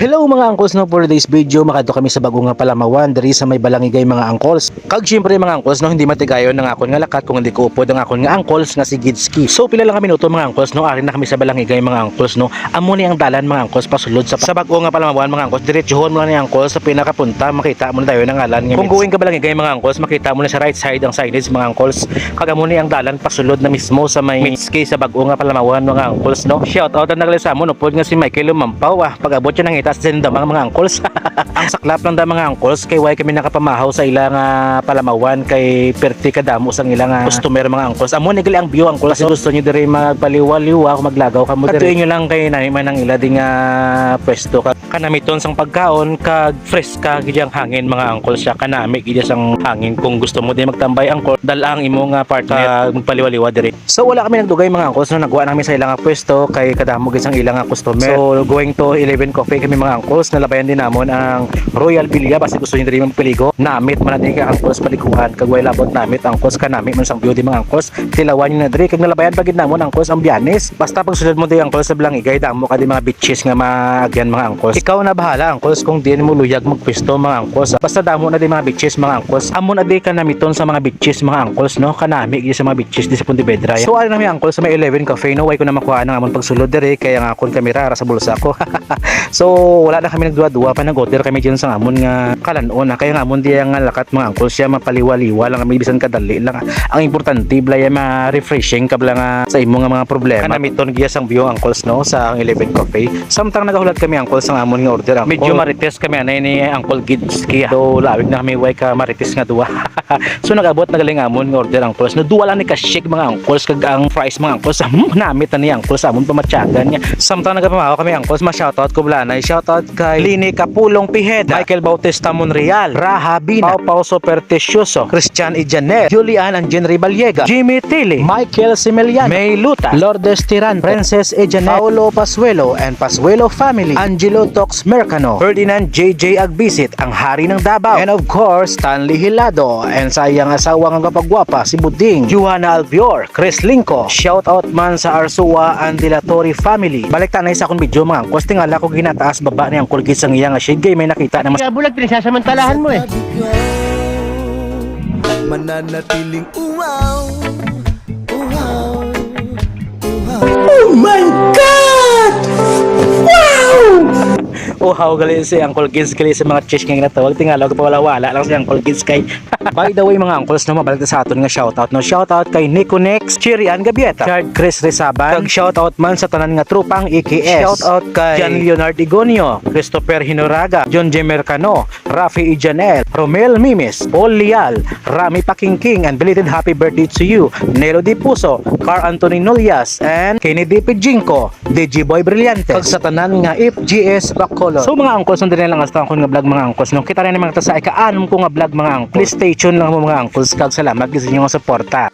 Hello mga angkles, no, for today's video makadto kami sa bagong nga Palamawan diri sa may Balangigay mga angkles. Kag syempre mga angkles, no, hindi matigayon ng akon nga lakat kung hindi ko upod ang akon nga angkles nga si Gidski. So pila lang kami minuto mga angkles, no, ari na kami sa Balangigay mga angkles, no. Amo ni ang dalan mga angkles pasulod sa bagong nga Palamawan mga angkles. Diretsohon mo lang ni angkles sa pinakapunta, makita mo na tayo ng ngalan nga. Kung going ka Balangigay mga angkles, makita mo na sa right side ang signage mga angkles. Kag amo ni ang dalan pasulod na mismo sa may Mitski sa bagong nga Palamawan mga angkles, no. Shout out na sa amon upod nga si Michael Lumampaw. Pag-abot siya ng itas din mga angkles. Ang saklap lang da mga angkles kay why kami nakapamahaw sa ilang Palamawan kay perti kadamo sang ilang customer mga angkles. Amo ni gali ang view angkles. Kasi gusto niyo diri magpaliwaliw ako maglagaw kamo diri. Katuin niyo lang kay naniman ng ila ding pwesto ka kanamiton sang pagkaon kag fresh ka gidang hangin mga angkles siya kanami gid sang hangin kung gusto mo di magtambay angkol dalang imong partner magpaliwaliwa diri. So wala kami nagdugay mga angkles no nagwa namin sa ilang pwesto kay kadamo gid sang ilang customer. So going to 11 Coffee kami mga angkles nalabayan din namon ang Royal Villa basta gusto niyo diri magpiligo namit man din kay angkles paliguan kag way labot namit angkles kanami man sang view di mga angkles tilawan niyo na diri kag nalabayan pagid namon angkles ang Byanes basta pag sulod mo di angkles sa Balangigay damo ka di mga beaches nga maagyan mga angkles ikaw na bahala angkles kung di mo luyag magpwesto mga angkles basta damo na di mga beaches mga angkles amo na di kanamiton sa mga beaches mga angkles no kanami gid sa mga beaches di sa Pontevedra so ari nami angkles sa may 11 Cafe no way ko na makuha ng amon pagsulod diri kaya nga akon kamera sa bulsa ko so wala na kami nagduwa-duwa pa nag-order kami dyan sa amon nga kalanon kaya nga amon diya nga lakat mga angkles siya mapaliwaliwa lang kami bisan kadali lang ang importante blaya ma-refreshing kabla nga sa imo nga mga problema kanamiton giya sang view angkles no sa 11 Cafe samtang nagahulat kami angkles sa amon nga order medyo marites kami anay ni Uncle Gidski so lawig na kami way ka marites nga duwa so nagabot na galing amon nga order angkles no duwa lang ni ka-shake mga angkles kag ang fries mga angkles namit na ni angkles amon pamatyagan niya samtang nagapamahaw kami angkles ma-shoutout ko blanay shoutout kay Lini Kapulong Piheda, Michael Bautista Monreal, Raha Bina, Pau Supersticioso, Christian Ijanet, Julian Angenri Baliega, Jimmy Tilly, Michael Simeliano, May Luta, Lourdes Tirante, Princess Ijanet, Paulo Pasuelo and Pasuelo family, Angelo Tox Mercano, Ferdinand JJ Agbisit, ang hari ng Davao, and of course Stanley Hilado, and sa iyang asawang ang kapagwapa si Buding, Johanna Albior, Chris Linco, shout out man sa Arsua and Dilatori family. Balik tanay sa akong video mga angkos tingala ko ginataas baba ni ang kulgis ang iyang shade may nakita na mas bulag pinagsasamantalahan mo eh. Mananatiling uwaw, uwaw, uwaw. oh my god wow uhaw gali si Uncle Gids gali sa mga chish nga ginatawag tingala ko pa wala lang si Uncle Gids kay by the way mga uncles no mabalik sa aton nga shoutout no shoutout kay Nico Nex Chirian Gabieta Chard Chris Resaban kag shoutout man sa tanan nga trupang EKS shoutout kay Jan Leonard Igonio Christopher Hinoraga John J. Mercano Rafi Ijanel Romel Mimis Paul Lial Rami Pakingking and belated happy birthday to you Nelo Di Puso Carl Anthony Nolias and Kennedy Pijinko DJ Boy Brilliante kag sa tanan nga FGS Bacolod so mga uncles nandun lang ang nga vlog mga uncles no kita rin mga ta sa ika-anom ko nga vlog mga uncles please stay tuned lang mo mga uncles kag salamat sa inyong suporta.